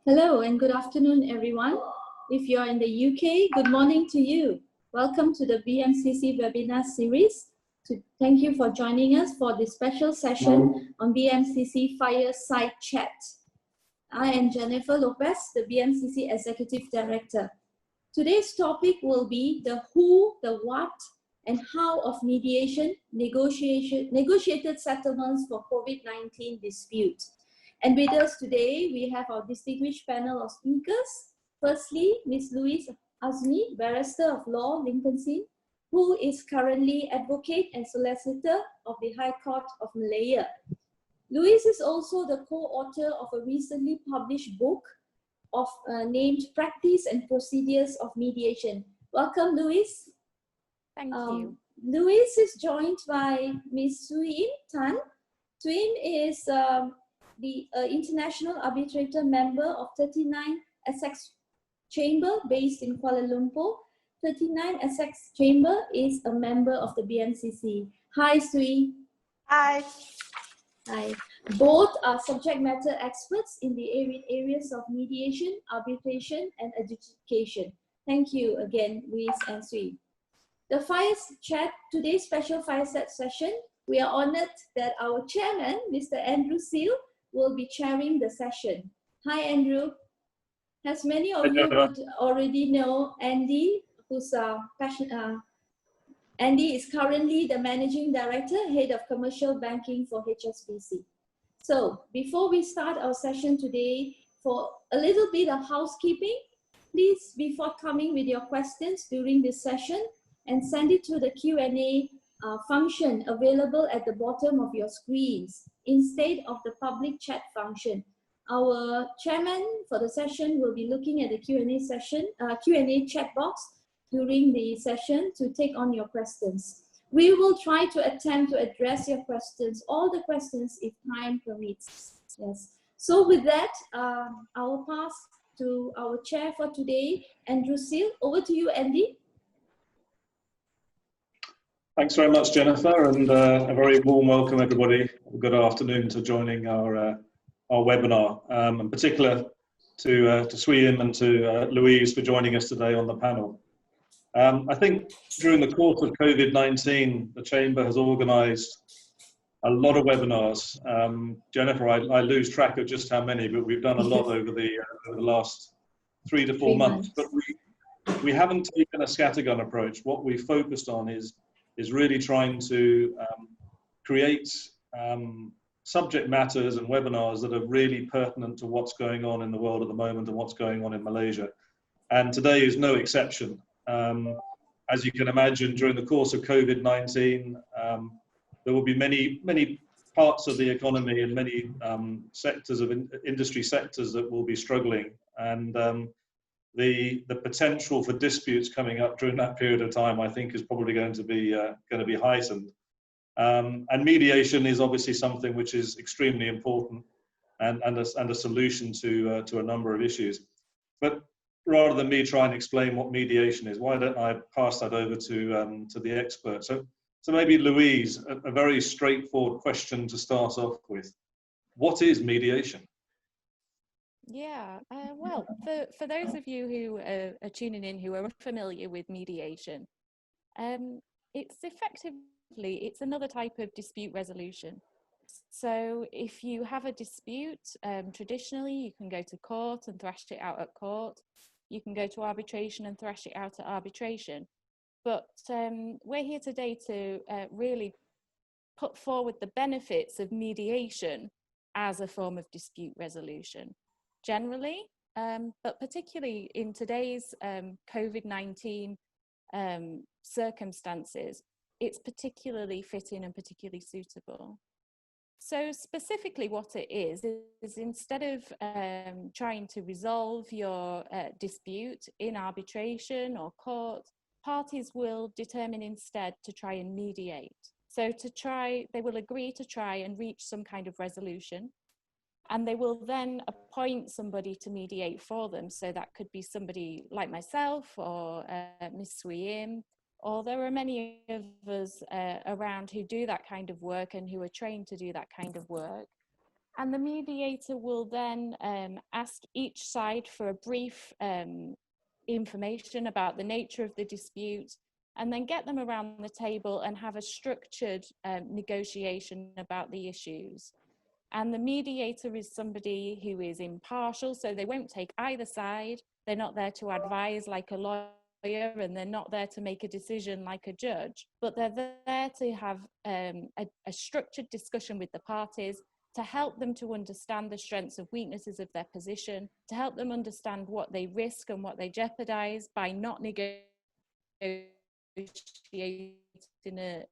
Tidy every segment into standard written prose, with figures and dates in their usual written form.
Hello and good afternoon, everyone. If you're in the UK, good morning to you. Welcome to the BMCC webinar series. Thank you for joining us for this special session on BMCC Fireside Chat. I am Jennifer Lopez, the BMCC Executive Director. Today's topic will be the who, the what, and how of mediation, negotiated settlements for COVID-19 dispute. And with us today, we have our distinguished panel of speakers. Firstly, Ms. Louise Azmi, Barrister-at-law, Lincolnshire, who is currently Advocate and Solicitor of the High Court of Malaya. Louise is also the co-author of a recently published book named Practice and Procedures of Mediation. Welcome, Louise. Thank you. Louise is joined by Ms. Suyin Tan. Suyin is the international arbitrator member of 39 Essex Chamber based in Kuala Lumpur. 39 Essex Chamber is a member of the BMCC. Hi, Sui. Hi. Hi. Both are subject matter experts in the areas of mediation, arbitration, and adjudication. Thank you again, Louise and Sui. Today's special Fireside session, we are honored that our chairman, Mr. Andrew Seal, will be chairing the session. Hi, Andrew. As many of you would already know, Andy, Andy is currently the Managing Director, Head of Commercial Banking for HSBC. So before we start our session today, for a little bit of housekeeping, please be forthcoming with your questions during this session and send it to the Q&A function available at the bottom of your screens instead of the public chat function. Our chairman for the session will be looking at the Q&A chat box during the session to take on your questions. We will try to attempt to address your questions, all the questions, if time permits. Yes. So with that, I will pass to our chair for today, Andrew Seal. Over to you, Andy. Thanks very much, Jennifer, and a very warm welcome, everybody. Good afternoon to joining our webinar, in particular to Suyin and to Louise for joining us today on the panel. I think during the course of COVID-19, the Chamber has organised a lot of webinars. Jennifer, I lose track of just how many, but we've done a lot over the last 3 to 4 months. But we haven't taken a scattergun approach. What we focused on is really trying to create subject matters and webinars that are really pertinent to what's going on in the world at the moment and what's going on in Malaysia. And today is no exception. As you can imagine, during the course of COVID-19, there will be many parts of the economy and many sectors of industry sectors that will be struggling. And the potential for disputes coming up during that period of time, I think, is probably going to be heightened. And mediation is obviously something which is extremely important and a solution to a number of issues. But rather than me try and explain what mediation is, why don't I pass that over to the expert? So maybe Louise, a very straightforward question to start off with. What is mediation? Yeah, well, for those of you who are tuning in who are unfamiliar with mediation, it's another type of dispute resolution. So if you have a dispute, traditionally you can go to court and thrash it out at court. You can go to arbitration and thrash it out at arbitration. But we're here today to really put forward the benefits of mediation as a form of dispute resolution. Generally, but particularly in today's COVID-19 circumstances, it's particularly fitting and particularly suitable. So specifically what it is instead of trying to resolve your dispute in arbitration or court, parties will determine instead to try and mediate. So they will agree to try and reach some kind of resolution. And they will then appoint somebody to mediate for them. So that could be somebody like myself or Ms. Suyin, or there are many of us around who do that kind of work and who are trained to do that kind of work. And the mediator will then ask each side for a brief information about the nature of the dispute, and then get them around the table and have a structured negotiation about the issues. And the mediator is somebody who is impartial, so they won't take either side. They're not there to advise like a lawyer, and they're not there to make a decision like a judge, but they're there to have a structured discussion with the parties, to help them to understand the strengths and weaknesses of their position, to help them understand what they risk and what they jeopardize by not negotiating a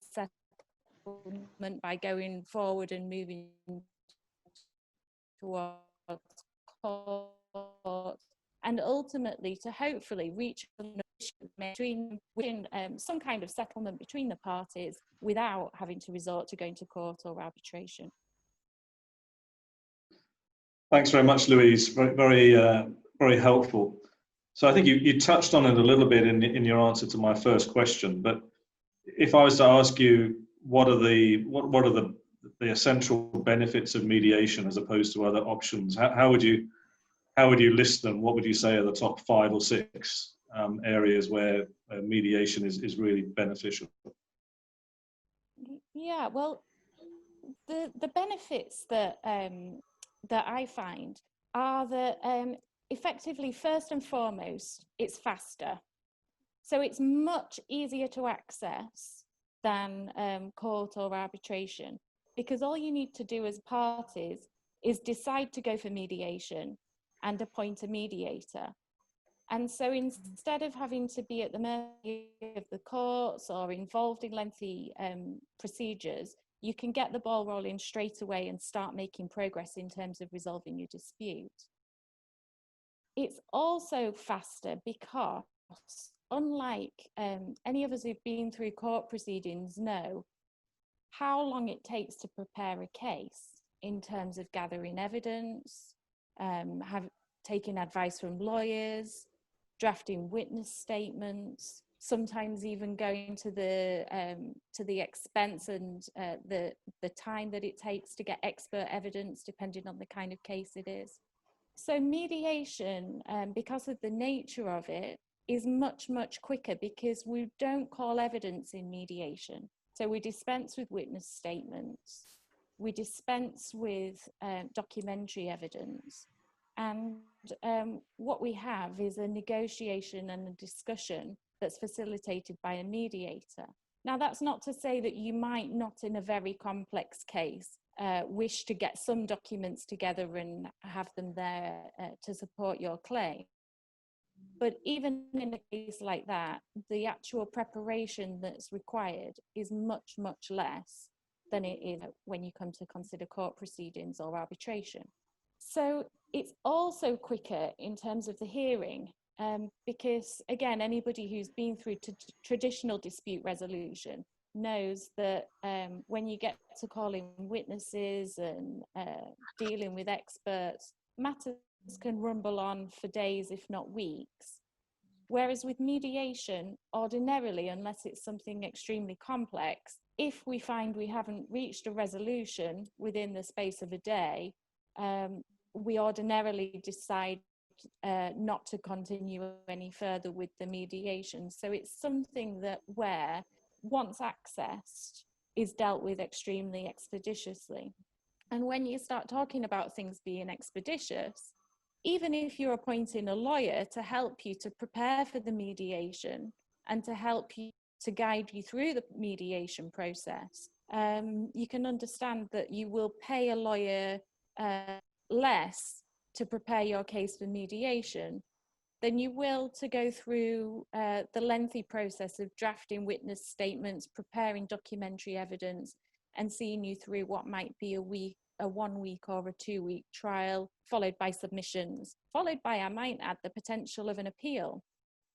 settlement by going forward and moving towards court, and ultimately to hopefully reach some kind of settlement between the parties without having to resort to going to court or arbitration. Thanks very much, Louise. Very helpful. So I think you touched on it a little bit in your answer to my first question, but if I was to ask you what are the essential benefits of mediation as opposed to other options, how would you list them? What would you say are the top 5 or 6 areas where mediation is really beneficial? Yeah, well, the benefits that that I find are that effectively, first and foremost, it's faster. So it's much easier to access than court or arbitration, because all you need to do as parties is decide to go for mediation and appoint a mediator. And so instead of having to be at the mercy of the courts or involved in lengthy procedures, you can get the ball rolling straight away and start making progress in terms of resolving your dispute. It's also faster because, unlike any of us who've been through court proceedings know how long it takes to prepare a case in terms of gathering evidence, taking advice from lawyers, drafting witness statements, sometimes even going to the expense and the time that it takes to get expert evidence, depending on the kind of case it is. So mediation, because of the nature of it, is much, much quicker, because we don't call evidence in mediation. So we dispense with witness statements, we dispense with documentary evidence, and what we have is a negotiation and a discussion that's facilitated by a mediator. Now, that's not to say that you might not, in a very complex case, wish to get some documents together and have them there to support your claim. But even in a case like that, the actual preparation that's required is much, much less than it is when you come to consider court proceedings or arbitration. So it's also quicker in terms of the hearing, because, again, anybody who's been through traditional dispute resolution knows that when you get to calling witnesses and dealing with experts, matters can rumble on for days, if not weeks. Whereas with mediation, ordinarily, unless it's something extremely complex, if we find we haven't reached a resolution within the space of a day, we ordinarily decide not to continue any further with the mediation. So it's something that, where once accessed, is dealt with extremely expeditiously. And when you start talking about things being expeditious, even if you're appointing a lawyer to help you to prepare for the mediation and to help you to guide you through the mediation process, you can understand that you will pay a lawyer less to prepare your case for mediation than you will to go through the lengthy process of drafting witness statements, preparing documentary evidence, and seeing you through what might be a 1 week or a 2 week trial, followed by submissions, followed by, I might add, the potential of an appeal.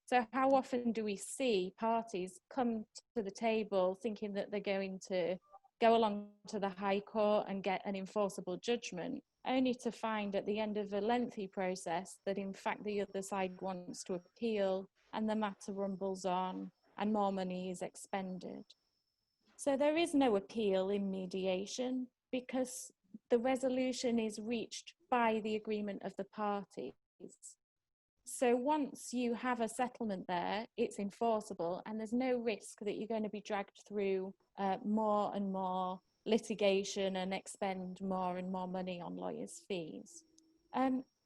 So how often do we see parties come to the table thinking that they're going to go along to the High Court and get an enforceable judgment, only to find at the end of a lengthy process that in fact the other side wants to appeal and the matter rumbles on and more money is expended. So there is no appeal in mediation because the resolution is reached by the agreement of the parties. So once you have a settlement there, it's enforceable and there's no risk that you're going to be dragged through more and more litigation and expend more and more money on lawyers' fees.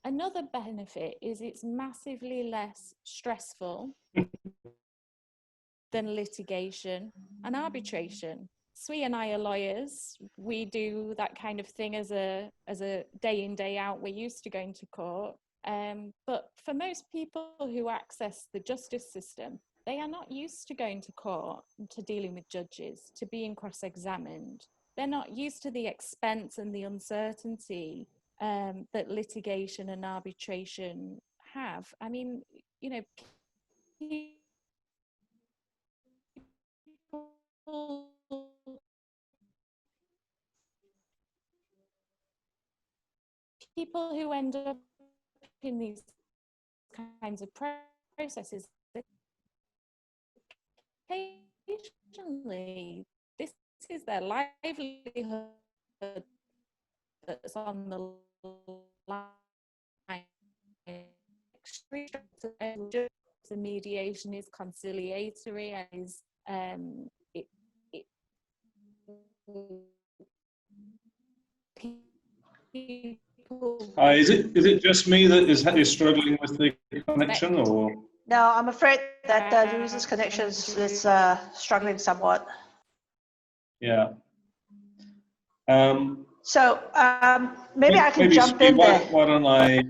Another benefit is it's massively less stressful than litigation and arbitration. Sui and I are lawyers. We do that kind of thing as a day in, day out. We're used to going to court. But for most people who access the justice system, they are not used to going to court, to dealing with judges, to being cross-examined. They're not used to the expense and the uncertainty that litigation and arbitration have. I mean, you know, people who end up in these kinds of processes, occasionally this is their livelihood that's on the line. The mediation is conciliatory and is is it just me that is struggling with the connection, or? No, I'm afraid that Louise's connection is struggling somewhat. Yeah. So maybe I can jump in there. Why don't I?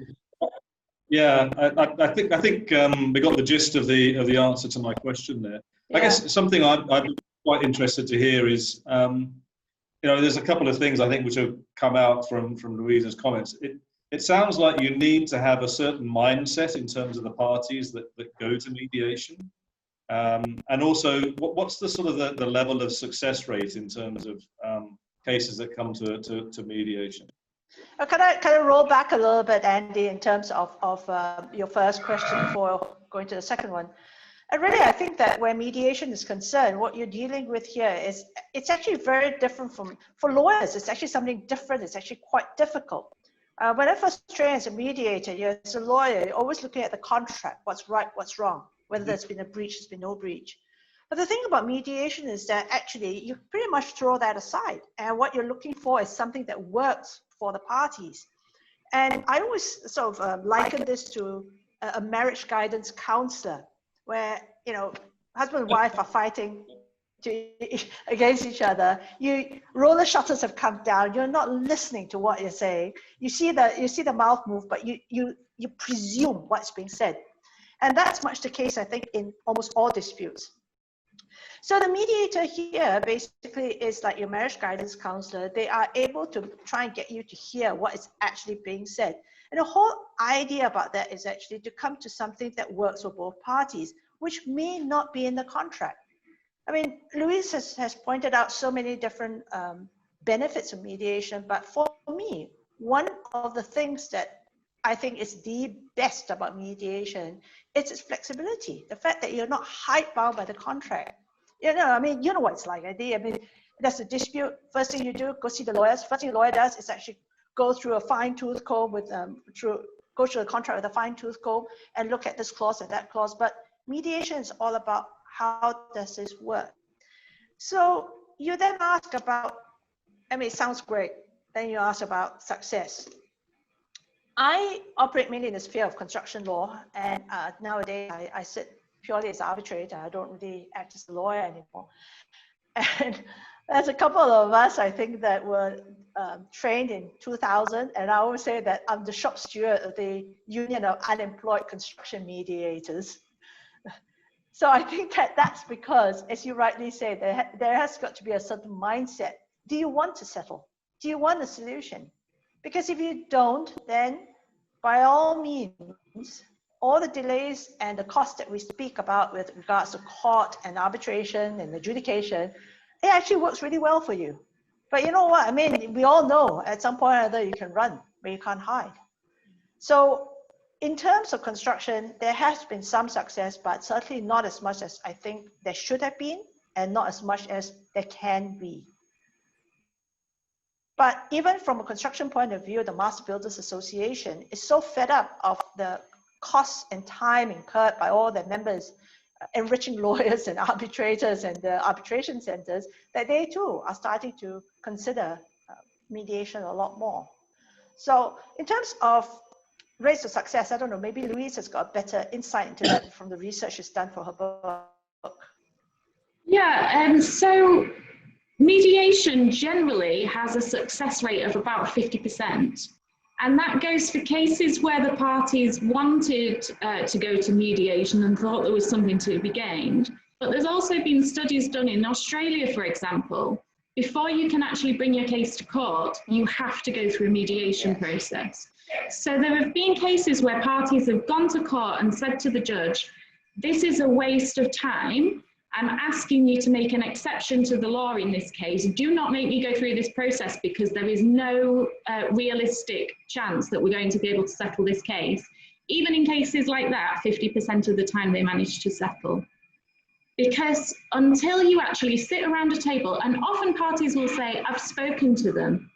Yeah, I think we got the gist of the answer to my question there. Yeah. I guess something I'd be quite interested to hear is, you know, there's a couple of things I think which have come out from Louise's comments. It sounds like you need to have a certain mindset in terms of the parties that go to mediation, and also what's the sort of the level of success rate in terms of cases that come to mediation. Can I roll back a little bit, Andy, in terms of your first question before going to the second one? And really, I think that where mediation is concerned, what you're dealing with here is, it's actually very different for lawyers. It's actually something different. It's actually quite difficult. When I first trained as a mediator, as a lawyer, you're always looking at the contract, what's right, what's wrong, whether there's been a breach, there's been no breach. But the thing about mediation is that actually you pretty much throw that aside. And what you're looking for is something that works for the parties. And I always sort of liken this to a marriage guidance counselor, where, you know, husband and wife are fighting against each other. Roller shutters have come down. You're not listening to what you're saying. You see the mouth move, but you presume what's being said. And that's much the case, I think, in almost all disputes. So the mediator here basically is like your marriage guidance counselor. They are able to try and get you to hear what is actually being said. And the whole idea about that is actually to come to something that works for both parties, which may not be in the contract. I mean, Louise has pointed out so many different benefits of mediation, but for me, one of the things that I think is the best about mediation is its flexibility. The fact that you're not hidebound by the contract. You know, I mean, you know what it's like, Eddie. I mean, there's a dispute. First thing you do, go see the lawyers. First thing the lawyer does is actually go through a fine-tooth comb go through the contract with a fine-tooth comb and look at this clause and that clause. But mediation is all about how does this work. So you then ask about, I mean, it sounds great. Then you ask about success. I operate mainly in the sphere of construction law, and nowadays I sit purely as arbitrator. I don't really act as a lawyer anymore. And there's a couple of us, I think, that were trained in 2000, and I always say that I'm the shop steward of the Union of Unemployed Construction Mediators. So I think that that's because, as you rightly say, there has got to be a certain mindset. Do you want to settle? Do you want a solution? Because if you don't, then by all means, all the delays and the costs that we speak about with regards to court and arbitration and adjudication, it actually works really well for you. But you know what? I mean, we all know at some point or other you can run, but you can't hide. So in terms of construction, there has been some success, but certainly not as much as I think there should have been, and not as much as there can be. But even from a construction point of view, the Master Builders Association is so fed up of the costs and time incurred by all their members, enriching lawyers and arbitrators and the arbitration centers, that they too are starting to consider mediation a lot more. So in terms of rates of success, I don't know, maybe Louise has got better insight into that from the research she's done for her book. Yeah, so mediation generally has a success rate of about 50%. And that goes for cases where the parties wanted to go to mediation and thought there was something to be gained. But there's also been studies done in Australia, for example. Before you can actually bring your case to court, you have to go through a mediation process. So there have been cases where parties have gone to court and said to the judge, this is a waste of time. I'm asking you to make an exception to the law in this case. Do not make me go through this process because there is no realistic chance that we're going to be able to settle this case. Even in cases like that, 50% of the time they manage to settle. Because until you actually sit around a table, and often parties will say, I've spoken to them.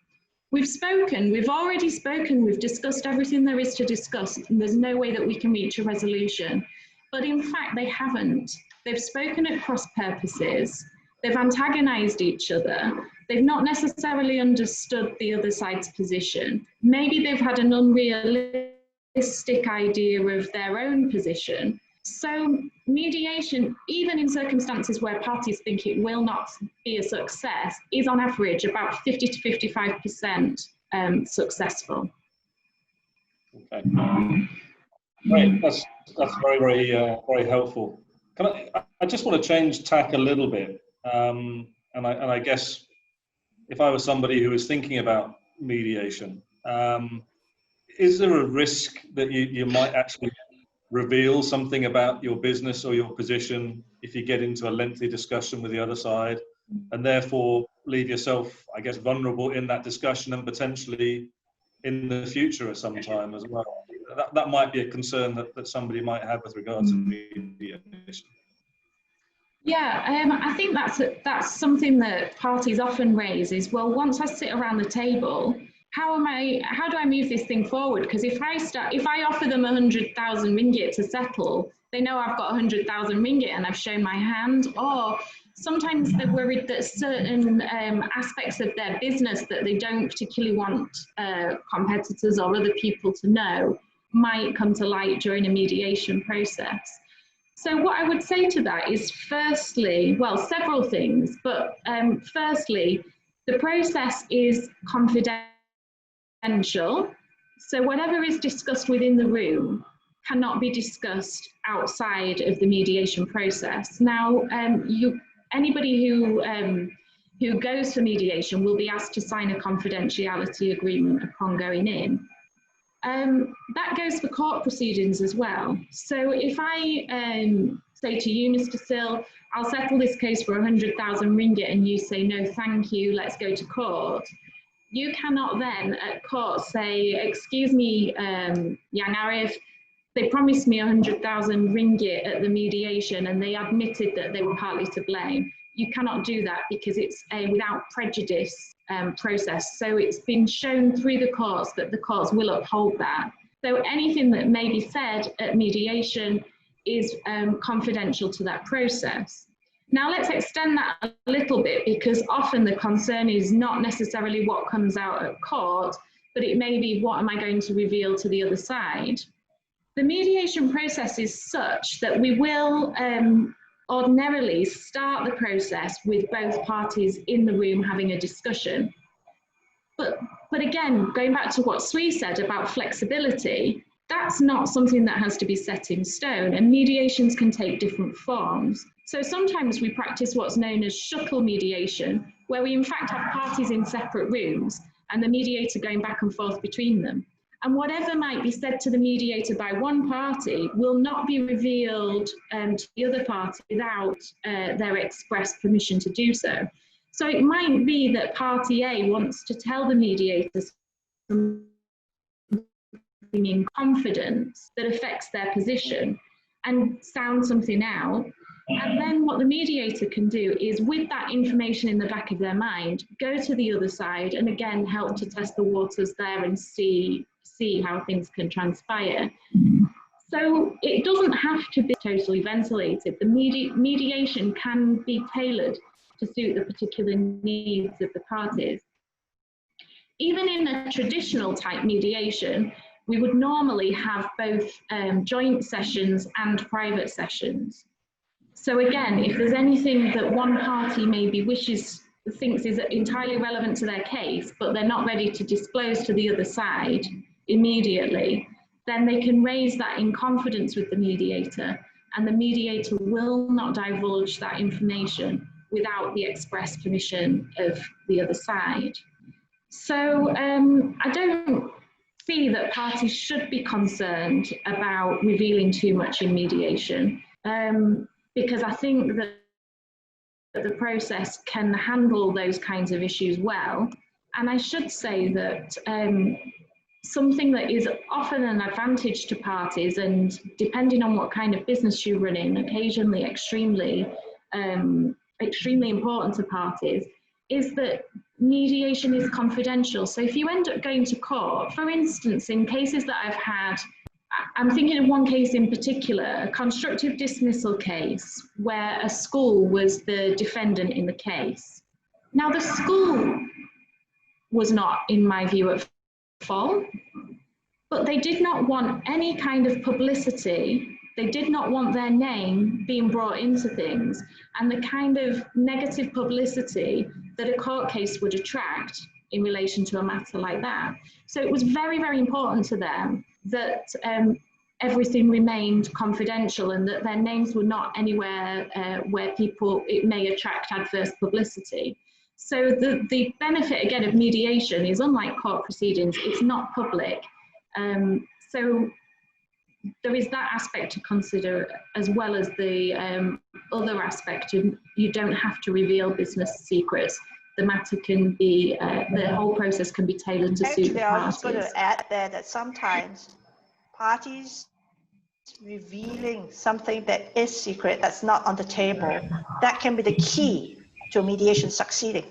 We've spoken, we've already spoken, we've discussed everything there is to discuss, and there's no way that we can reach a resolution. But in fact, they haven't. They've spoken at cross purposes, they've antagonized each other, they've not necessarily understood the other side's position. Maybe they've had an unrealistic idea of their own position. So mediation, even in circumstances where parties think it will not be a success, is on average about 50 to 55% successful. Okay. Great, that's very helpful. I just want to change tack a little bit, and I guess if I was somebody who was thinking about mediation, is there a risk that you might actually reveal something about your business or your position if you get into a lengthy discussion with the other side, and therefore leave yourself, I guess, vulnerable in that discussion and potentially in the future at some time as well? That might be a concern that somebody might have with regards to mediation. Yeah, I think that's something that parties often raise is, well, once I sit around the table, how do I move this thing forward? Because if I offer them 100,000 ringgit to settle, they know I've got 100,000 ringgit and I've shown my hand. Or sometimes they're worried that certain aspects of their business that they don't particularly want competitors or other people to know might come to light during a mediation process. So what I would say to that is, firstly, well, several things, but firstly, the process is confidential. So whatever is discussed within the room cannot be discussed outside of the mediation process. Now, anybody who goes for mediation will be asked to sign a confidentiality agreement upon going in. That goes for court proceedings as well. So if I say to you, Mr. Sill, I'll settle this case for 100,000 ringgit, and you say, no, thank you, let's go to court. You cannot then at court say, excuse me, Yang Arif, they promised me 100,000 ringgit at the mediation and they admitted that they were partly to blame. You cannot do that because it's a without prejudice process. So it's been shown through the courts that the courts will uphold that. So anything that may be said at mediation is confidential to that process. Now let's extend that a little bit, because often the concern is not necessarily what comes out at court, but it may be what am I going to reveal to the other side. The mediation process is such that we will ordinarily start the process with both parties in the room having a discussion. But again, going back to what Sui said about flexibility, that's not something that has to be set in stone, and mediations can take different forms. So sometimes we practice what's known as shuttle mediation, where we in fact have parties in separate rooms and the mediator going back and forth between them. And whatever might be said to the mediator by one party will not be revealed to the other party without their express permission to do so. So it might be that party A wants to tell the mediator some something in confidence that affects their position and sound something out. And then what the mediator can do is, with that information in the back of their mind, go to the other side and again help to test the waters there and see how things can transpire. So it doesn't have to be totally ventilated. The mediation can be tailored to suit the particular needs of the parties. Even in a traditional type mediation, we would normally have both joint sessions and private sessions. So again, if there's anything that one party maybe thinks is entirely relevant to their case, but they're not ready to disclose to the other side immediately, then they can raise that in confidence with the mediator, and the mediator will not divulge that information without the express permission of the other side. So I don't see that parties should be concerned about revealing too much in mediation, because I think that the process can handle those kinds of issues well. And I should say that something that is often an advantage to parties, and depending on what kind of business you run in, occasionally extremely important to parties, is that mediation is confidential. So if you end up going to court, for instance, in cases that I've had, I'm thinking of one case in particular, a constructive dismissal case where a school was the defendant in the case. Now the school was not, in my view, at fault, but they did not want any kind of publicity. They did not want their name being brought into things, and the kind of negative publicity that a court case would attract in relation to a matter like that. So it was very, very important to them that everything remained confidential and that their names were not anywhere where it may attract adverse publicity. So the benefit, again, of mediation is, unlike court proceedings, it's not public. So there is that aspect to consider, as well as the other aspect of you don't have to reveal business secrets. The matter can be, the whole process can be tailored to suit the parties. I was going to add there that sometimes parties revealing something that is secret, that's not on the table, that can be the key to mediation succeeding.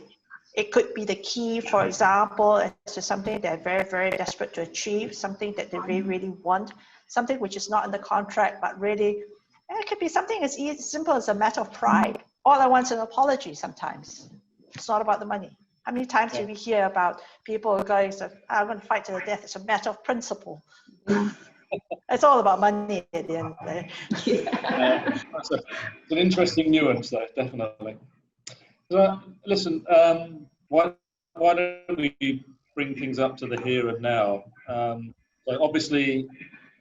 It could be the key, for example, as to something they're very, very desperate to achieve, something that they really, really want, something which is not in the contract, but really, it could be something as simple as a matter of pride. All I want is an apology sometimes. It's not about the money. How many times do we hear about people going, I'm going to fight to the death, it's a matter of principle. It's all about money at the end of the day. It's an interesting nuance though, definitely. So, listen, why don't we bring things up to the here and now? So obviously,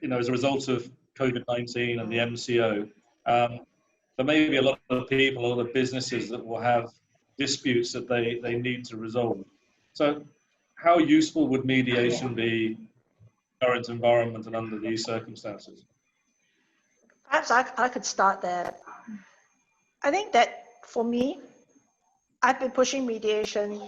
as a result of COVID-19 and the MCO, there may be a lot of people, a lot of businesses that will have disputes that they need to resolve. So how useful would mediation be in the current environment and under these circumstances? Perhaps I could start there. I think that for me, I've been pushing mediation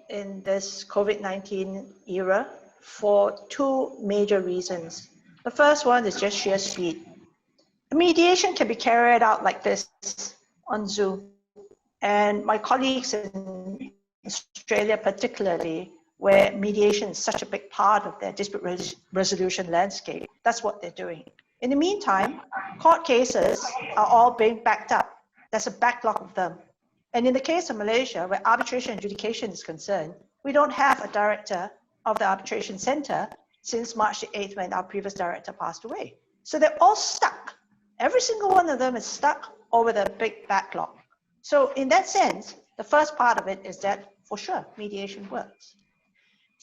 in this COVID-19 era for two major reasons. The first one is just sheer speed. Mediation can be carried out like this on Zoom. And my colleagues in Australia particularly, where mediation is such a big part of their dispute resolution landscape, that's what they're doing. In the meantime, court cases are all being backed up. There's a backlog of them. And in the case of Malaysia, where arbitration and adjudication is concerned, we don't have a director of the arbitration center since March the 8th when our previous director passed away. So they're all stuck. Every single one of them is stuck over the big backlog. So in that sense, the first part of it is that for sure, mediation works.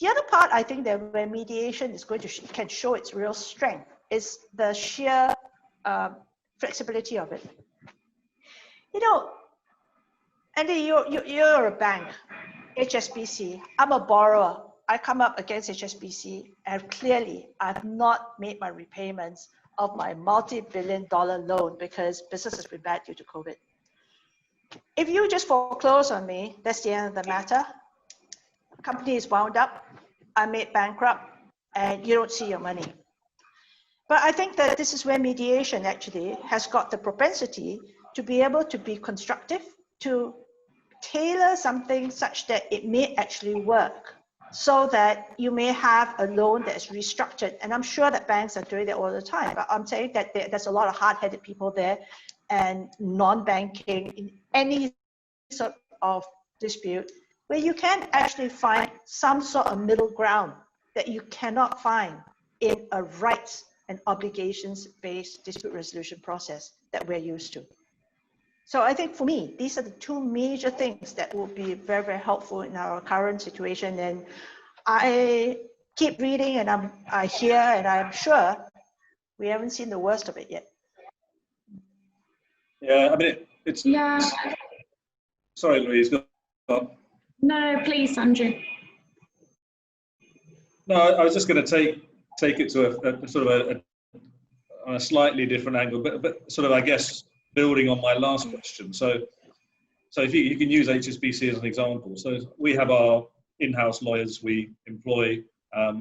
The other part, I think, that where mediation is going to can show its real strength is the sheer flexibility of it. Andy, you're a bank, HSBC. I'm a borrower. I come up against HSBC, and clearly I've not made my repayments of my multi-billion-dollar loan because business has been bad due to COVID. If you just foreclose on me, that's the end of the matter. The company is wound up, I made bankrupt, and you don't see your money. But I think that this is where mediation actually has got the propensity to be able to be constructive, to tailor something such that it may actually work, so that you may have a loan that is restructured. And I'm sure that banks are doing that all the time, but I'm saying that there's a lot of hard-headed people there, and non-banking in any sort of dispute, where you can actually find some sort of middle ground that you cannot find in a rights and obligations-based dispute resolution process that we're used to. So I think for me, these are the two major things that will be very, very helpful in our current situation. And I keep reading, and I hear, and I'm sure we haven't seen the worst of it yet. Yeah, I mean, it's... Yeah. Sorry, Louise. Go on. No, please, Andrew. No, I was just going to take it to a sort of a slightly different angle, but sort of, I guess, building on my last question. So if you can use HSBC as an example. So we have our in-house lawyers, we employ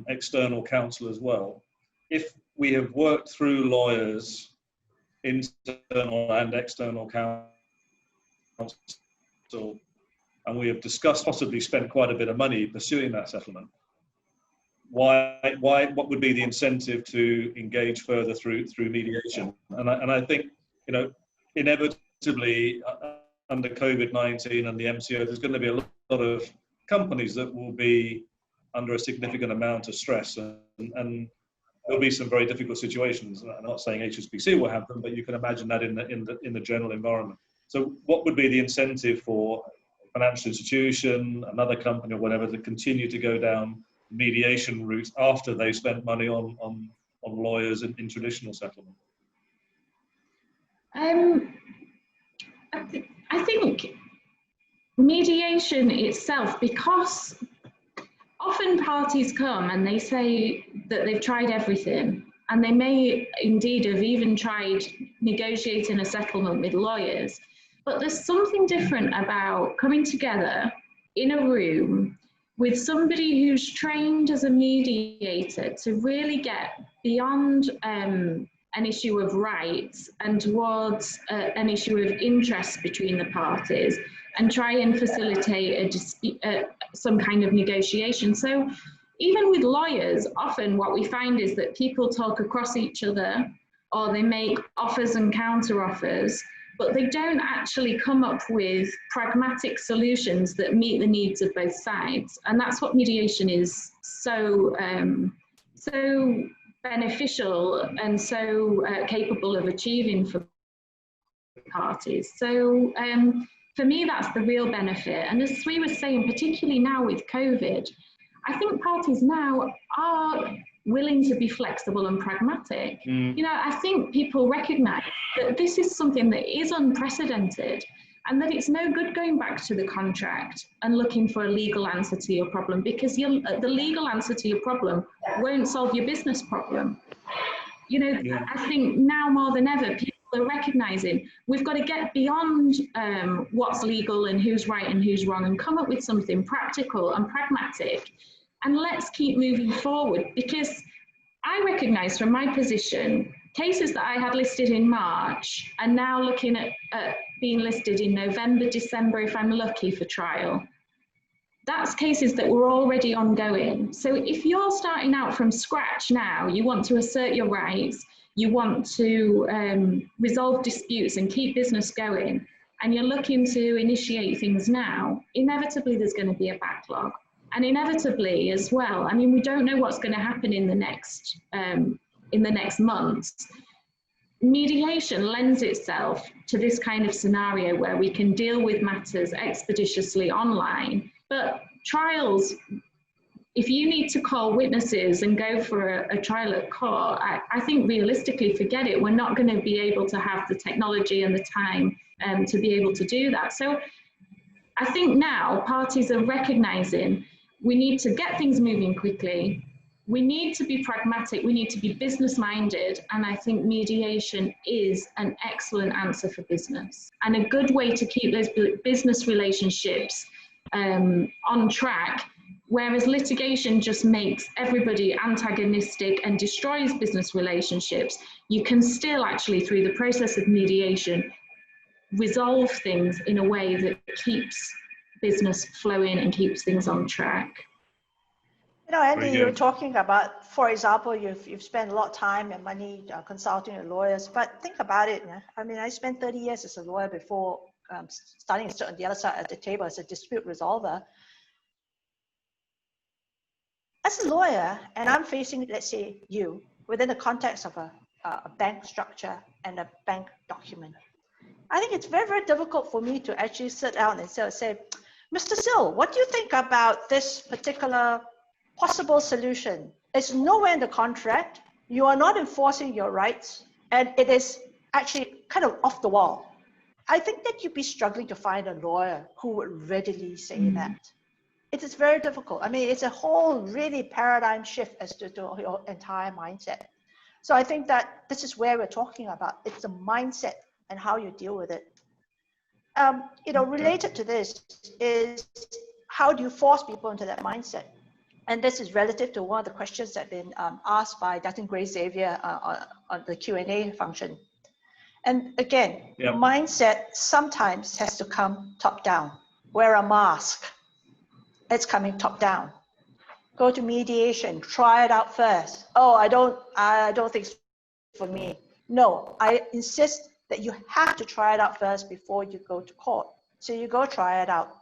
external counsel as well. If we have worked through lawyers, internal and external counsel, and we have discussed, possibly spent quite a bit of money pursuing that settlement, what would be the incentive to engage further through mediation? And I think, you know, inevitably under COVID-19 and the MCO, there's going to be a lot of companies that will be under a significant amount of stress, and there'll be some very difficult situations. I'm not saying HSBC will have them, but you can imagine that in the general environment. So what would be the incentive for a financial institution, another company or whatever, to continue to go down mediation route after they spent money on lawyers in traditional settlement? I think mediation itself, because often parties come and they say that they've tried everything, and they may indeed have even tried negotiating a settlement with lawyers, but there's something different about coming together in a room with somebody who's trained as a mediator to really get beyond an issue of rights and towards an issue of interest between the parties, and try and facilitate a dispute, some kind of negotiation. So even with lawyers, often what we find is that people talk across each other, or they make offers and counter offers, but they don't actually come up with pragmatic solutions that meet the needs of both sides. And that's what mediation is so beneficial and so capable of achieving for parties. So for me, that's the real benefit. And as we were saying, particularly now with COVID, I think parties now are willing to be flexible and pragmatic. You know, I think people recognize that this is something that is unprecedented, and that it's no good going back to the contract and looking for a legal answer to your problem, because the legal answer to your problem won't solve your business problem. You know, I think now more than ever, people are recognizing we've got to get beyond what's legal and who's right and who's wrong, and come up with something practical and pragmatic. And let's keep moving forward, because I recognize from my position, cases that I had listed in March are now looking at being listed in November, December, if I'm lucky, for trial. That's cases that were already ongoing. So if you're starting out from scratch now, you want to assert your rights, you want to resolve disputes and keep business going, and you're looking to initiate things now, inevitably there's going to be a backlog. And inevitably as well, I mean, we don't know what's going to happen in the next months. Mediation lends itself to this kind of scenario where we can deal with matters expeditiously online. But trials, if you need to call witnesses and go for a trial at court, I think realistically, forget it. We're not going to be able to have the technology and the time to be able to do that. So I think now parties are recognizing we need to get things moving quickly. We need to be pragmatic. We need to be business minded. And I think mediation is an excellent answer for business, and a good way to keep those business relationships on track, Whereas litigation just makes everybody antagonistic and destroys business relationships, you can still actually, through the process of mediation, resolve things in a way that keeps business flowing and keeps things on track. You know, Andy, you were talking about, for example, you've spent a lot of time and money consulting with lawyers, but think about it. I mean, I spent 30 years as a lawyer before starting to sit on the other side of the table as a dispute resolver. As a lawyer, and I'm facing, let's say, you, within the context of a bank structure and a bank document, I think it's very, very difficult for me to actually sit down and say, Mr. Sill, what do you think about this particular possible solution? It's nowhere in the contract. You are not enforcing your rights, and it is actually kind of off the wall. I think that you'd be struggling to find a lawyer who would readily say that. It is very difficult. I mean, it's a whole really paradigm shift as to your entire mindset. So I think that this is where we're talking about. It's the mindset and how you deal with it. You know, related to this is how do you force people into that mindset? And this is relative to one of the questions that have been asked by Dr. Grace Xavier on the Q&A function. And again, mindset sometimes has to come top down. Wear a mask. It's coming top down. Go to mediation, try it out first. Oh, I don't think it's for me. No, I insist that you have to try it out first before you go to court. So you go try it out.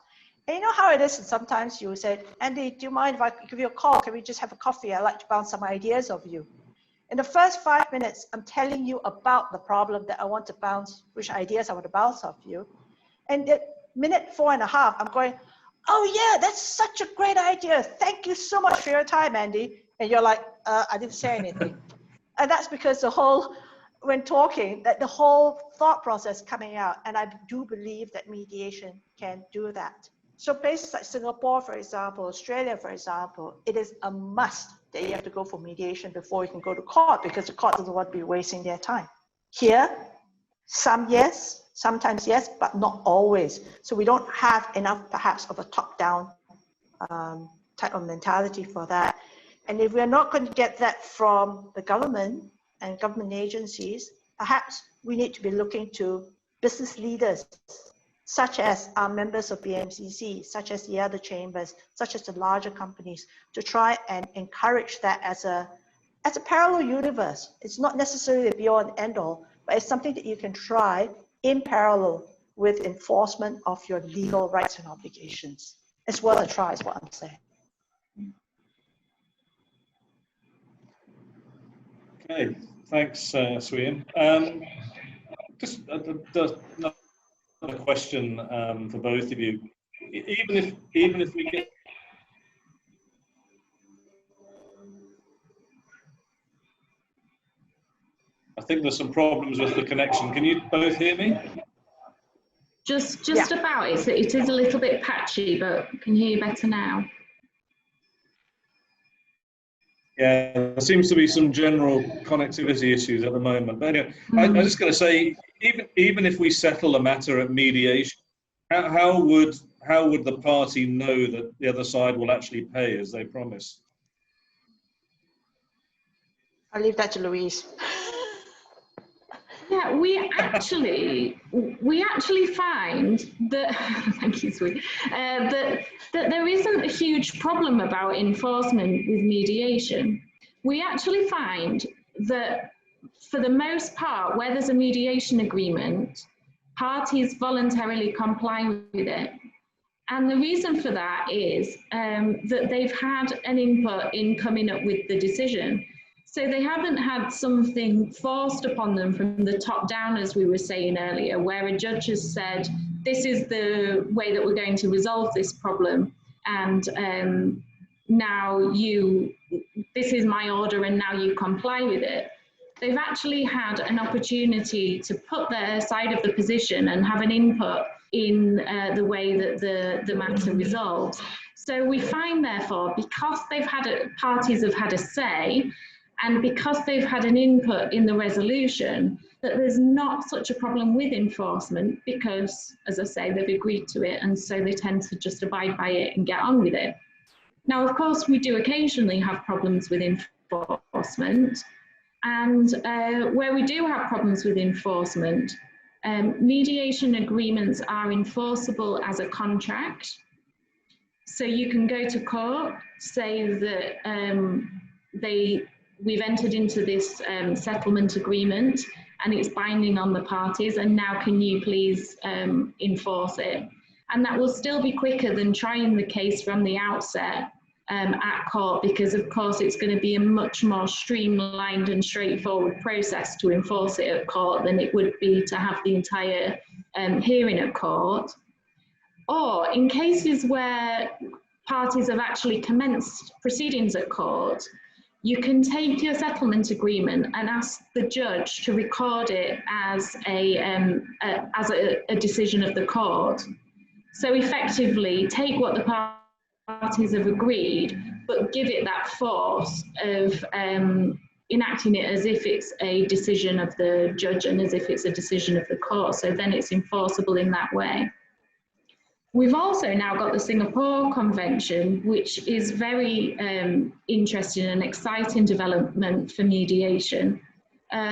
And you know how it is, and sometimes you say, Andy, do you mind if I give you a call? Can we just have a coffee? I'd like to bounce some ideas off you. In the first 5 minutes, I'm telling you about the problem that I want to bounce, which ideas I want to bounce off you. And at minute 4.5, I'm going, oh yeah, that's such a great idea. Thank you so much for your time, Andy. And you're like, I didn't say anything. And that's because when talking, that the whole thought process coming out. And I do believe that mediation can do that. So places like Singapore, for example, Australia, for example, it is a must that you have to go for mediation before you can go to court, because the court doesn't want to be wasting their time. Here, some yes, sometimes yes, but not always. So we don't have enough perhaps of a top-down type of mentality for that. And if we're not going to get that from the government and government agencies, perhaps we need to be looking to business leaders, such as our members of BMCC, such as the other chambers, such as the larger companies, to try and encourage that as a parallel universe. It's not necessarily the be-all and end-all, but it's something that you can try in parallel with enforcement of your legal rights and obligations. It's worth a try, is what I'm saying. Okay, thanks, Swean. Just another question for both of you. Even if we get, I think there's some problems with the connection. Can you both hear me? Just about. It is a little bit patchy, but I can hear you better now. Yeah, there seems to be some general connectivity issues at the moment. But anyway, I was just going to say, even if we settle a matter at mediation, how would the party know that the other side will actually pay as they promise? I'll leave that to Louise. Yeah, we actually find that, thank you, Sweet, that there isn't a huge problem about enforcement with mediation. We actually find that for the most part, where there's a mediation agreement, parties voluntarily comply with it. And the reason for that is that they've had an input in coming up with the decision. So they haven't had something forced upon them from the top down, as we were saying earlier, where a judge has said, this is the way that we're going to resolve this problem. And now this is my order and now you comply with it. They've actually had an opportunity to put their side of the position and have an input in the way that the matter resolves. So we find, therefore, because parties have had a say, and because they've had an input in the resolution, that there's not such a problem with enforcement because, as I say, they've agreed to it, and so they tend to just abide by it and get on with it. Now, of course, we do occasionally have problems with enforcement, and where we do have problems with enforcement, mediation agreements are enforceable as a contract. So you can go to court, say that we've entered into this settlement agreement and it's binding on the parties, and now can you please enforce it? And that will still be quicker than trying the case from the outset at court, because of course it's going to be a much more streamlined and straightforward process to enforce it at court than it would be to have the entire hearing at court. Or in cases where parties have actually commenced proceedings at court, you can take your settlement agreement and ask the judge to record it as a decision of the court. So effectively take what the parties have agreed, but give it that force of enacting it as if it's a decision of the judge and as if it's a decision of the court. So then it's enforceable in that way. We've also now got the Singapore Convention, which is very interesting and exciting development for mediation.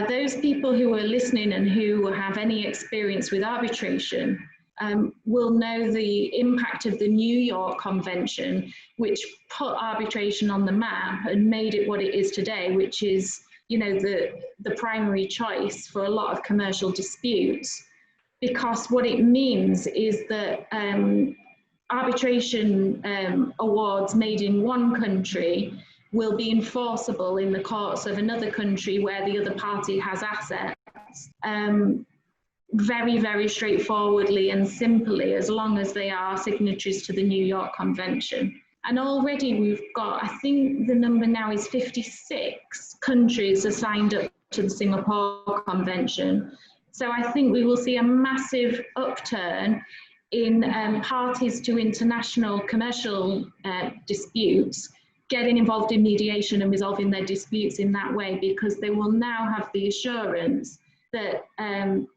Those people who are listening and who have any experience with arbitration will know the impact of the New York Convention, which put arbitration on the map and made it what it is today, which is, you know, the primary choice for a lot of commercial disputes. Because what it means is that arbitration awards made in one country will be enforceable in the courts of another country where the other party has assets. Very, very straightforwardly and simply, as long as they are signatories to the New York Convention. And already we've got, I think the number now is 56 countries are signed up to the Singapore Convention. So I think we will see a massive upturn in parties to international commercial disputes getting involved in mediation and resolving their disputes in that way, because they will now have the assurance that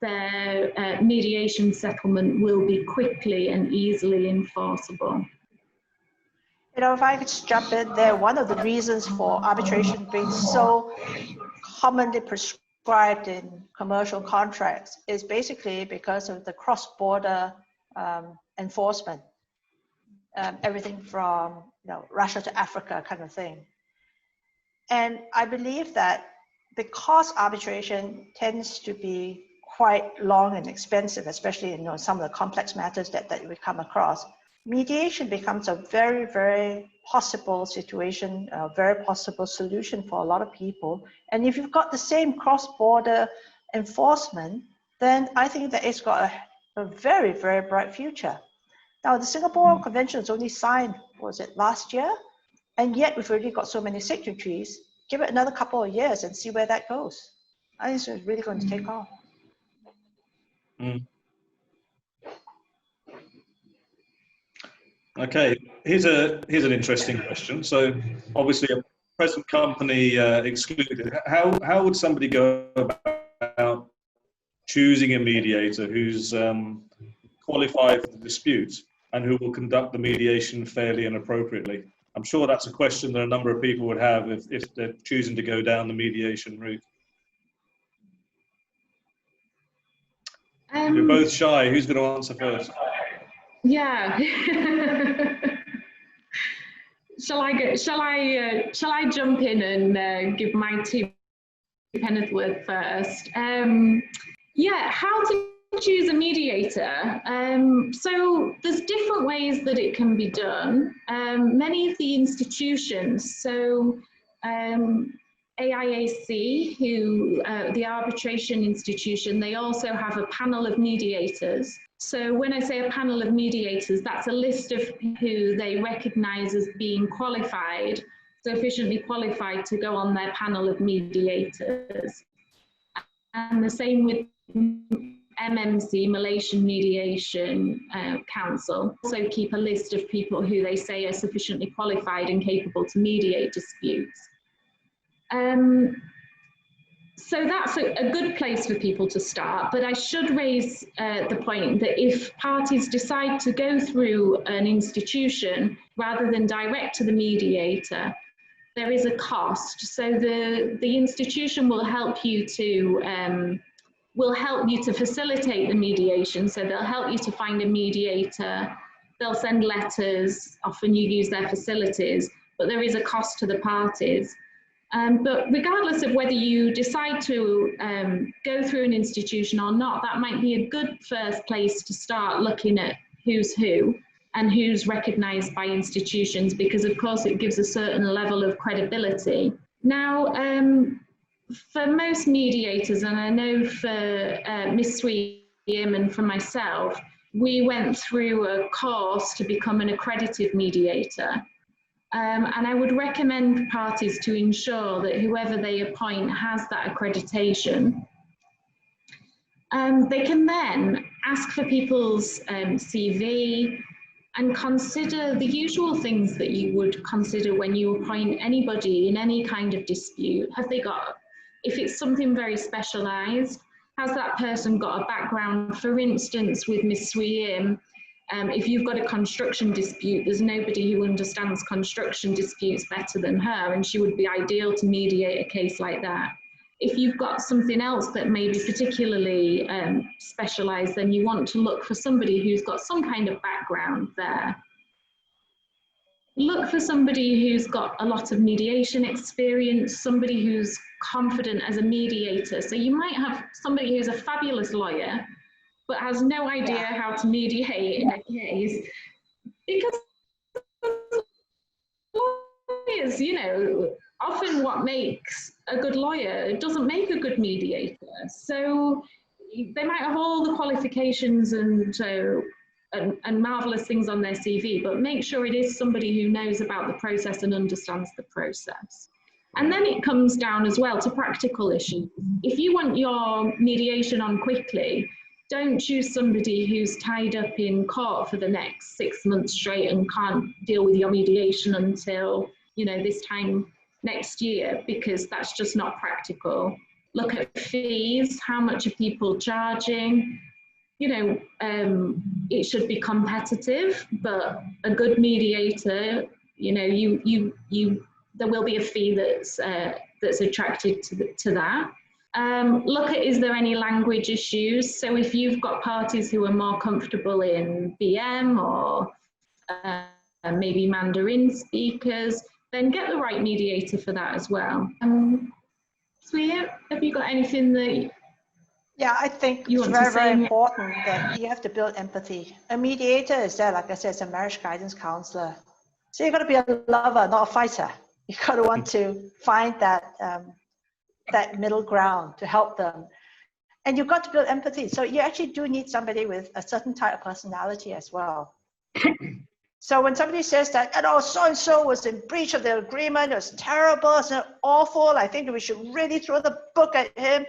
their mediation settlement will be quickly and easily enforceable. You know, if I could just jump in there, one of the reasons for arbitration being so commonly prescribed in commercial contracts is basically because of the cross-border enforcement, everything from, you know, Russia to Africa kind of thing. And I believe that because arbitration tends to be quite long and expensive, especially in, you know, some of the complex matters that we come across, mediation becomes a very, very possible situation, a very possible solution for a lot of people. And if you've got the same cross-border enforcement, then I think that it's got a very, very bright future. Now, the Singapore Convention was only signed, was it last year? And yet we've already got so many signatories. Give it another couple of years and see where that goes. I think it's really going to take off. Okay, here's an interesting question. So obviously a present company excluded. How would somebody go about choosing a mediator who's qualified for the dispute and who will conduct the mediation fairly and appropriately? I'm sure that's a question that a number of people would have if they're choosing to go down the mediation route. You're both shy. Who's going to answer first? Yeah. Shall I jump in and give my 2 penneth worth first? Yeah, how to choose a mediator. So there's different ways that it can be done. Many of the institutions, so AIAC, who the arbitration institution, they also have a panel of mediators. So when I say a panel of mediators, that's a list of who they recognize as being qualified, sufficiently qualified to go on their panel of mediators. And the same with MMC, Malaysian Mediation Council, also keep a list of people who they say are sufficiently qualified and capable to mediate disputes. So that's a good place for people to start, but I should raise the point that if parties decide to go through an institution rather than direct to the mediator, there is a cost. So the institution will help you to facilitate the mediation. So they'll help you to find a mediator. They'll send letters. Often you use their facilities, but there is a cost to the parties. But regardless of whether you decide to go through an institution or not, that might be a good first place to start looking at who's who and who's recognised by institutions, because of course it gives a certain level of credibility. Now, for most mediators, and I know for Ms. Sweem and for myself, we went through a course to become an accredited mediator. And I would recommend parties to ensure that whoever they appoint has that accreditation. They can then ask for people's CV and consider the usual things that you would consider when you appoint anybody in any kind of dispute. Have they got, if it's something very specialised, has that person got a background? For instance, with Ms. Sweem, if you've got a construction dispute, there's nobody who understands construction disputes better than her, and she would be ideal to mediate a case like that. If you've got something else that may be particularly specialised, then you want to look for somebody who's got some kind of background there. Look for somebody who's got a lot of mediation experience, somebody who's confident as a mediator. So you might have somebody who's a fabulous lawyer, but has no idea how to mediate in a case, because lawyers, you know, often what makes a good lawyer doesn't make a good mediator. So they might have all the qualifications and marvellous things on their CV, but make sure it is somebody who knows about the process and understands the process. And then it comes down as well to practical issues. If you want your mediation on quickly, don't choose somebody who's tied up in court for the next 6 months straight and can't deal with your mediation until, you know, this time next year, because that's just not practical. Look at fees. How much are people charging? You know, it should be competitive, but a good mediator, you know, there will be a fee that's attracted to that. Look at, is there any language issues? So if you've got parties who are more comfortable in BM or maybe Mandarin speakers, then get the right mediator for that as well. Sweem, have you got anything that I think it's very, very important that you have to build empathy. A mediator is there, like I said, it's a marriage guidance counselor. So you've got to be a lover, not a fighter. You've got to want to find that that middle ground to help them. And you've got to build empathy. So you actually do need somebody with a certain type of personality as well. So when somebody says that, oh, so-and-so was in breach of the agreement, it was terrible, it's awful, I think we should really throw the book at him.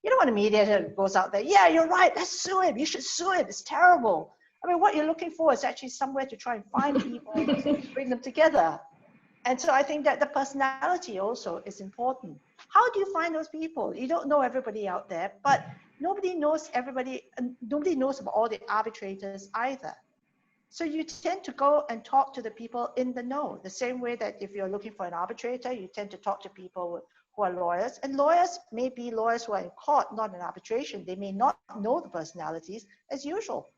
You don't want a mediator who goes out there, yeah, you're right, let's sue him, you should sue him, it's terrible. I mean, what you're looking for is actually somewhere to try and find people, bring them together. And so I think that the personality also is important. How do you find those people? You don't know everybody out there, but nobody knows everybody, and nobody knows about all the arbitrators either. So you tend to go and talk to the people in the know, the same way that if you're looking for an arbitrator, you tend to talk to people who are lawyers. And lawyers may be lawyers who are in court, not in arbitration. They may not know the personalities as usual.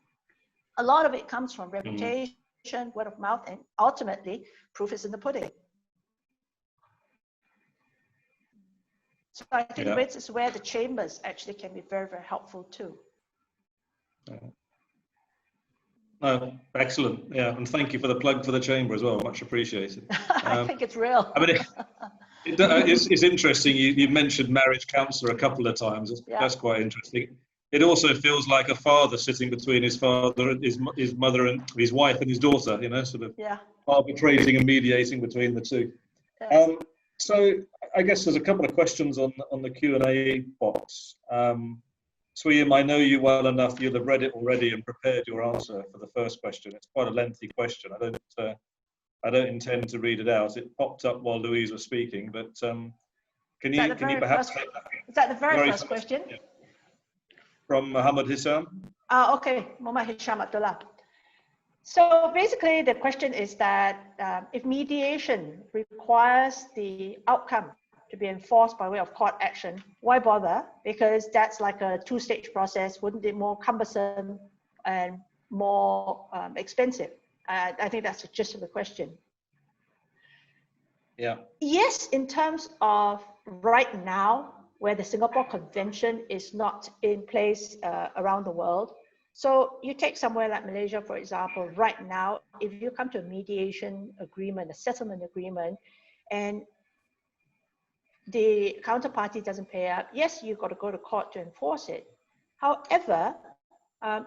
A lot of it comes from reputation, word of mouth, and ultimately, proof is in the pudding. So I think this is where the chambers actually can be very, very helpful too. Excellent. Yeah, and thank you for the plug for the chamber as well. Much appreciated. I think it's real. I mean, it's interesting. You mentioned marriage counsellor a couple of times. That's quite interesting. It also feels like a father sitting between his father and his mother and his wife and his daughter. You know, sort of arbitrating and mediating between the two. So I guess there's a couple of questions on the Q&A box. Sweem, I know you well enough. You'll have read it already and prepared your answer for the first question. It's quite a lengthy question. I don't intend to read it out. It popped up while Louise was speaking, but Can you perhaps take that? Is that the very first question? Yeah. From Muhammad Hisham. Okay, Muhammad Hisham Abdullah. So basically the question is that if mediation requires the outcome to be enforced by way of court action, why bother? Because that's like a two-stage process. Wouldn't it be more cumbersome and more expensive? I think that's the gist of the question. Yeah. Yes, in terms of right now, where the Singapore Convention is not in place around the world. So you take somewhere like Malaysia, for example, right now, if you come to a mediation agreement, a settlement agreement, and the counterparty doesn't pay up, yes, you've got to go to court to enforce it. However,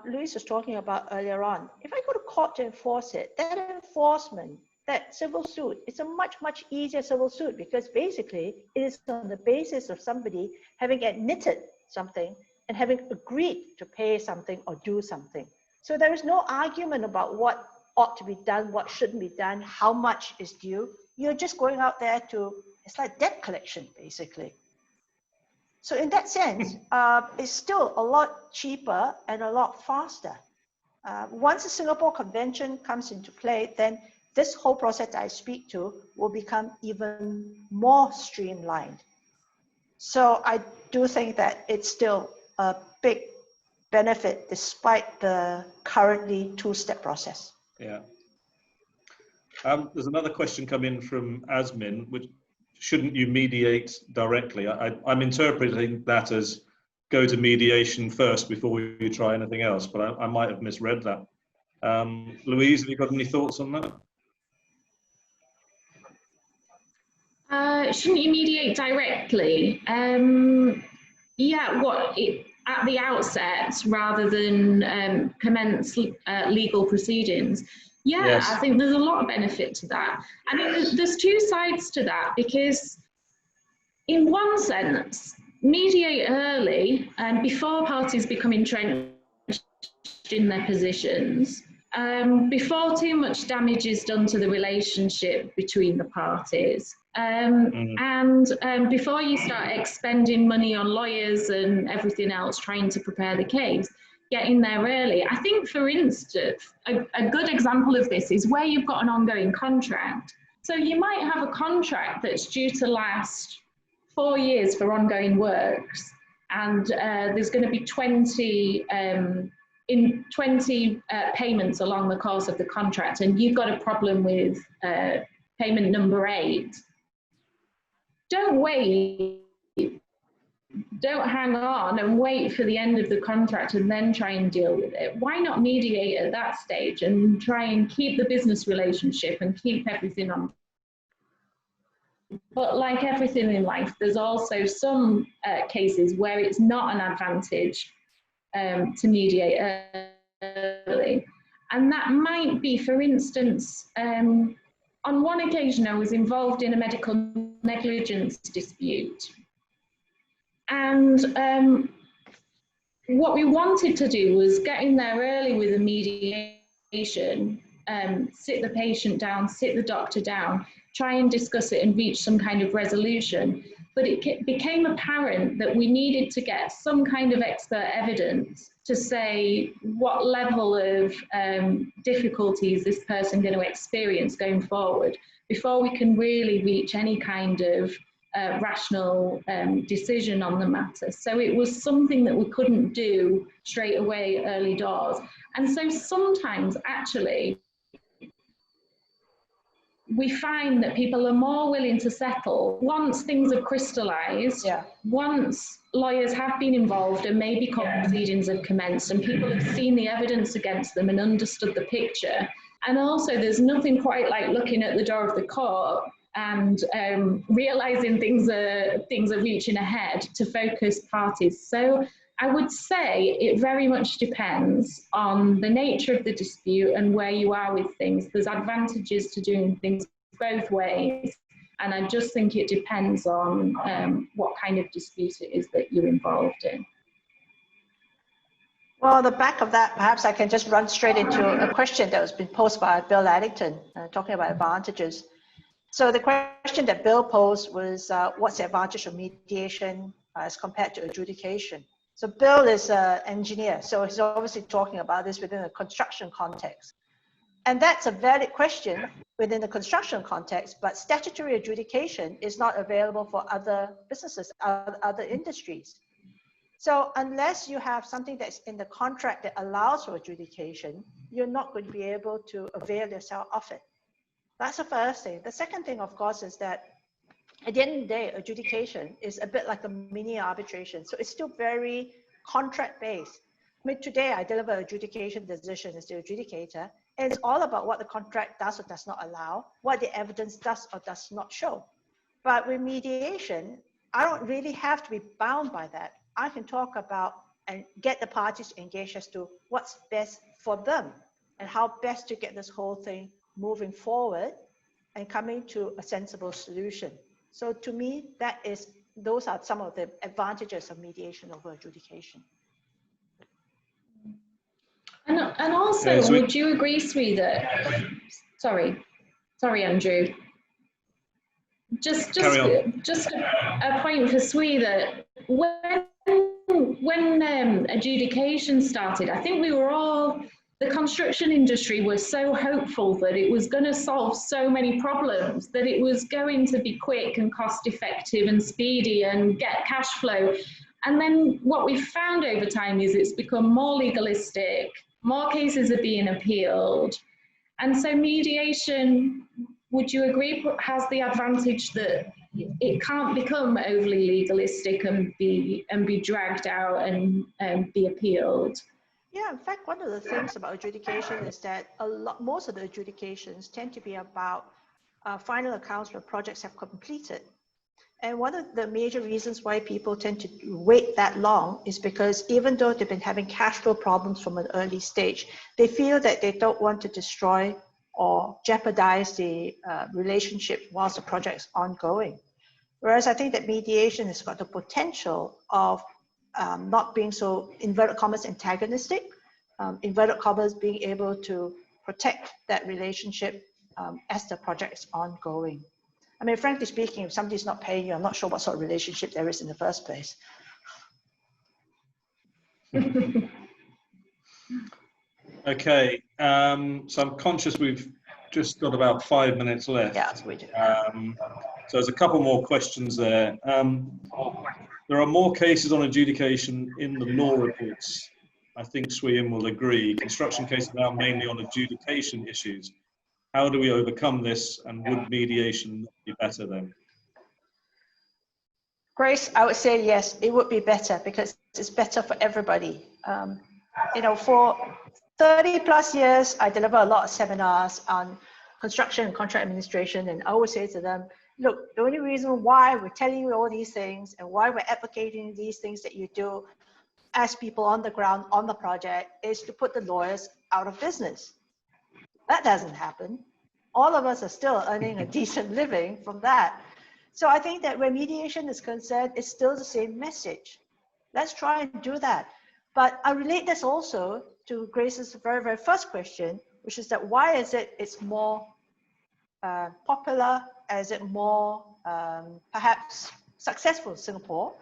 Louise was talking about earlier on, if I go to court to enforce it, that enforcement, that civil suit, it's a much, much easier civil suit because basically it is on the basis of somebody having admitted something and having agreed to pay something or do something. So there is no argument about what ought to be done, what shouldn't be done, how much is due. You're just going out there to, it's like debt collection, basically. So in that sense, it's still a lot cheaper and a lot faster. Once the Singapore Convention comes into play, then this whole process that I speak to will become even more streamlined. So I do think that it's still a big benefit despite the currently two-step process. Yeah. There's another question come in from Azmin, which shouldn't you mediate directly? I'm interpreting that as go to mediation first before you try anything else, but I might have misread that. Louise, have you got any thoughts on that? Shouldn't you mediate directly? Yeah, at the outset rather than commence legal proceedings? Yeah, yes. I think there's a lot of benefit to that. I mean, there's two sides to that because in one sense, mediate early and before parties become entrenched in their positions, before too much damage is done to the relationship between the parties. And before you start expending money on lawyers and everything else trying to prepare the case, getting there early. I think, for instance, a good example of this is where you've got an ongoing contract. So you might have a contract that's due to last 4 years for ongoing works, and there's going to be 20 payments along the course of the contract, and you've got a problem with payment number 8. Don't wait, don't hang on and wait for the end of the contract and then try and deal with it. Why not mediate at that stage and try and keep the business relationship and keep everything on? But like everything in life, there's also some cases where it's not an advantage to mediate early. And that might be, for instance, on one occasion I was involved in a medical negligence dispute. And what we wanted to do was get in there early with a mediation, sit the patient down, sit the doctor down, try and discuss it and reach some kind of resolution. But it became apparent that we needed to get some kind of expert evidence to say what level of difficulty is this person going to experience going forward before we can really reach any kind of rational decision on the matter. So it was something that we couldn't do straight away early doors. And so sometimes actually we find that people are more willing to settle once things have crystallized, once lawyers have been involved and maybe court proceedings have commenced and people have seen the evidence against them and understood the picture. And also there's nothing quite like looking at the door of the court and realizing things are reaching ahead to focus parties. So I would say it very much depends on the nature of the dispute and where you are with things. There's advantages to doing things both ways, and I just think it depends on what kind of dispute it is that you're involved in. Well, on the back of that, perhaps I can just run straight into a question that was been posed by Bill Addington, talking about advantages. So the question that Bill posed was, what's the advantage of mediation as compared to adjudication? So Bill is an engineer, so he's obviously talking about this within a construction context. And that's a valid question within the construction context, but statutory adjudication is not available for other businesses, other industries. So unless you have something that's in the contract that allows for adjudication, you're not going to be able to avail yourself of it. That's the first thing. The second thing, of course, is that at the end of the day, adjudication is a bit like a mini arbitration. So it's still very contract-based. I mean, today I deliver adjudication decision as the adjudicator, and it's all about what the contract does or does not allow, what the evidence does or does not show. But with mediation, I don't really have to be bound by that. I can talk about and get the parties engaged as to what's best for them and how best to get this whole thing moving forward and coming to a sensible solution. So to me, those are some of the advantages of mediation over adjudication. And also, would you agree, Sui, that, sorry, Andrew, just a point for Sui, that when adjudication started, I think we were all, the construction industry was so hopeful that it was going to solve so many problems, that it was going to be quick and cost effective and speedy and get cash flow. And then what we've found over time is it's become more legalistic, more cases are being appealed. And so mediation, would you agree, has the advantage that it can't become overly legalistic and be dragged out and be appealed? Yeah, in fact, one of the things about adjudication is that most of the adjudications tend to be about final accounts where projects have completed. And one of the major reasons why people tend to wait that long is because even though they've been having cash flow problems from an early stage, they feel that they don't want to destroy or jeopardize the relationship whilst the project is ongoing. Whereas I think that mediation has got the potential of not being so, inverted commas, antagonistic, inverted commas, being able to protect that relationship as the project is ongoing. I mean, frankly speaking, if somebody's not paying you, I'm not sure what sort of relationship there is in the first place. Okay, so I'm conscious we've just got about 5 minutes left. Yeah, we do. So there's a couple more questions there. There are more cases on adjudication in the law reports. I think Swiam will agree. Construction cases now mainly on adjudication issues. How do we overcome this, and would mediation be better then? Grace, I would say yes, it would be better because it's better for everybody. You know, for 30 plus years, I deliver a lot of seminars on construction and contract administration, and I always say to them, look, the only reason why we're telling you all these things and why we're advocating these things that you do as people on the ground on the project is to put the lawyers out of business. That doesn't happen. All of us are still earning a decent living from that. So I think that where mediation is concerned, it's still the same message. Let's try and do that. But I relate this also to Grace's very, very first question, which is that why is it's more popular? Is it more perhaps successful in Singapore?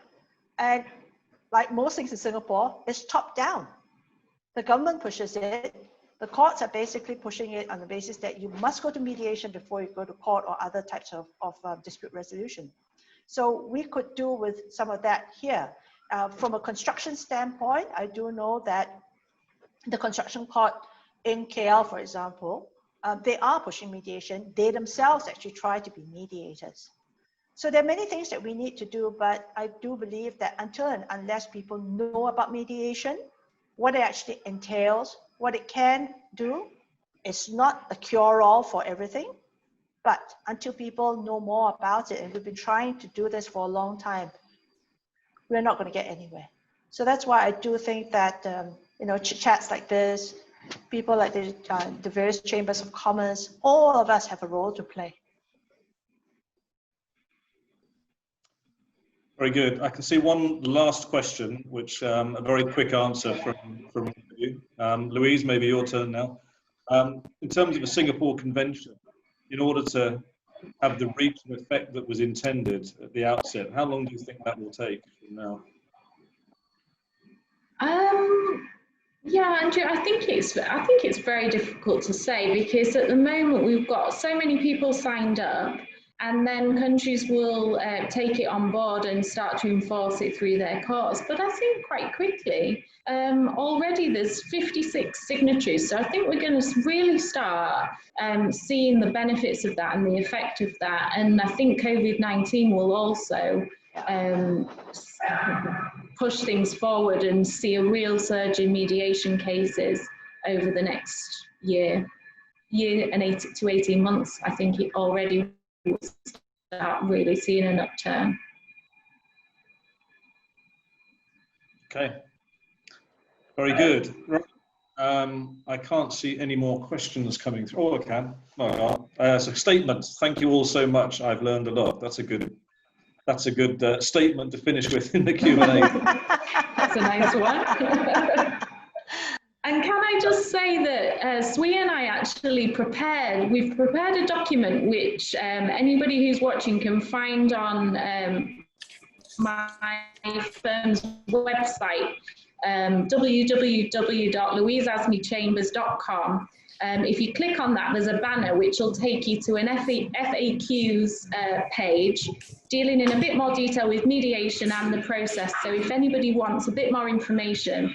And like most things in Singapore, it's top down. The government pushes it. The courts are basically pushing it on the basis that you must go to mediation before you go to court or other types of dispute resolution. So we could do with some of that here. From a construction standpoint, I do know that the construction court in KL, for example, they are pushing mediation. They themselves actually try to be mediators. So there are many things that we need to do, but I do believe that until and unless people know about mediation, what it actually entails, what it can do, it's not a cure-all for everything, but until people know more about it, and we've been trying to do this for a long time, we're not going to get anywhere. So that's why I do think that you know, chats like this, people like the various chambers of commerce, all of us have a role to play. Very good. I can see one last question, which a very quick answer from you. Louise, maybe your turn now. In terms of the Singapore Convention, in order to have the reach and effect that was intended at the outset? How long do you think that will take from now? Yeah, Andrew, I think it's very difficult to say, because at the moment we've got so many people signed up, and then countries will take it on board and start to enforce it through their courts. But I think quite quickly, already there's 56 signatories, so I think we're going to really start seeing the benefits of that and the effect of that. And I think COVID-19 will also push things forward and see a real surge in mediation cases over the next year and 8 to 18 months. I think it already will start really seeing an upturn. Okay, very good. Right. I can't see any more questions coming through. Oh, I can. No, I can't. So statements. Thank you all so much. I've learned a lot. That's a good statement to finish with in the Q&A. That's a nice one. And can I just say that Sui and I actually we've prepared a document which anybody who's watching can find on my firm's website, www.louiseazmichambers.com. If you click on that, there's a banner which will take you to an FAQs page dealing in a bit more detail with mediation and the process. So if anybody wants a bit more information,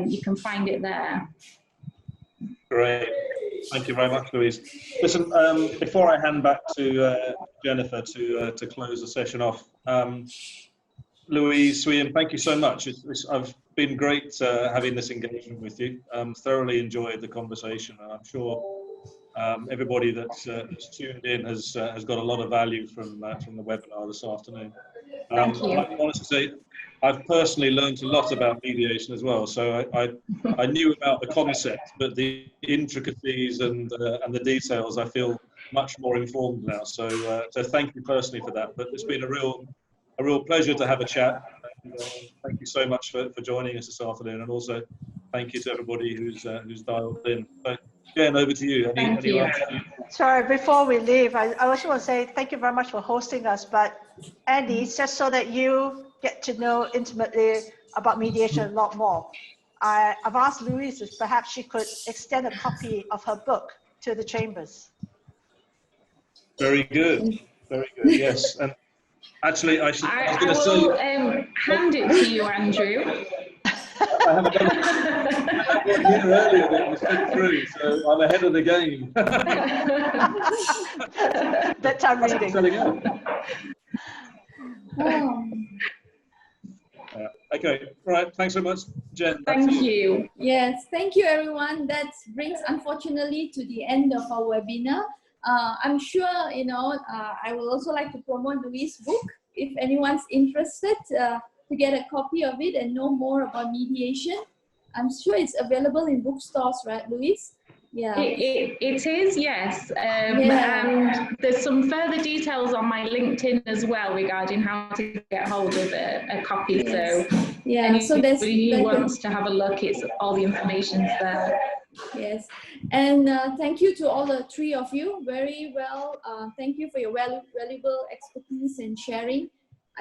you can find it there. Great. Thank you very much, Louise. Listen, before I hand back to Jennifer to close the session off, Louise, Sui, thank you so much. I've been great having this engagement with you. Thoroughly enjoyed the conversation, and I'm sure everybody that's tuned in has got a lot of value from the webinar this afternoon. Thank you. I wanted to say I've personally learned a lot about mediation as well. So I knew about the concept, but the intricacies and the details, I feel much more informed now. So thank you personally for that. But it's been a real pleasure to have a chat. And, thank you so much for joining us this afternoon, and also thank you to everybody who's dialed in. So, Jen, over to you. Thank you. Sorry, before we leave, I also want to say thank you very much for hosting us. But Andy, it's just so that you get to know intimately about mediation a lot more. I've asked Louise if perhaps she could extend a copy of her book to the chambers. Very good. Very good. Yes. And actually, I was going to say. Hand it to you, Andrew. I haven't done it. I had one here earlier that was sent through, so I'm ahead of the game. Bedtime reading. Okay, right. Thanks so much, Jen. Thank you. Yes, thank you, everyone. That brings, unfortunately, to the end of our webinar. I'm sure, I would also like to promote Louise's book. If anyone's interested to get a copy of it and know more about mediation, I'm sure it's available in bookstores, right, Louise? Yeah. It is, yes. And there's some further details on my LinkedIn as well regarding how to get hold of a copy. Yes. So yeah, so there's who wants to have a look, it's all the information's there. Yes, and thank you to all the three of you. Very well. Thank you for your valuable expertise and sharing.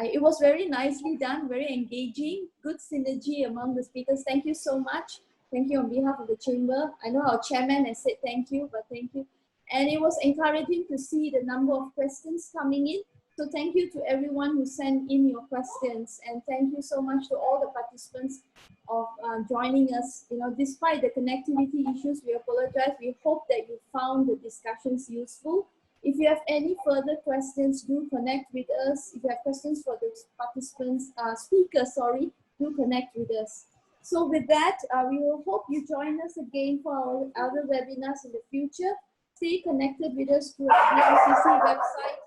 It was very nicely done, very engaging, good synergy among the speakers. Thank you so much. Thank you on behalf of the chamber. I know our chairman has said thank you, but thank you. And it was encouraging to see the number of questions coming in. So thank you to everyone who sent in your questions, and thank you so much to all the participants of joining us. Despite the connectivity issues, we apologize. We hope that you found the discussions useful. If you have any further questions, do connect with us. If you have questions for the participants, speakers, do connect with us. So with that, we will hope you join us again for our other webinars in the future. Stay connected with us through our BMCC website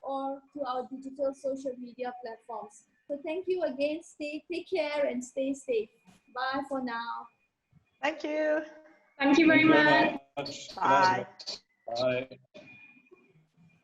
or to our digital social media platforms. So thank you again. Take care and stay safe. Bye for now. Thank you. Thank you very much. Bye. Bye.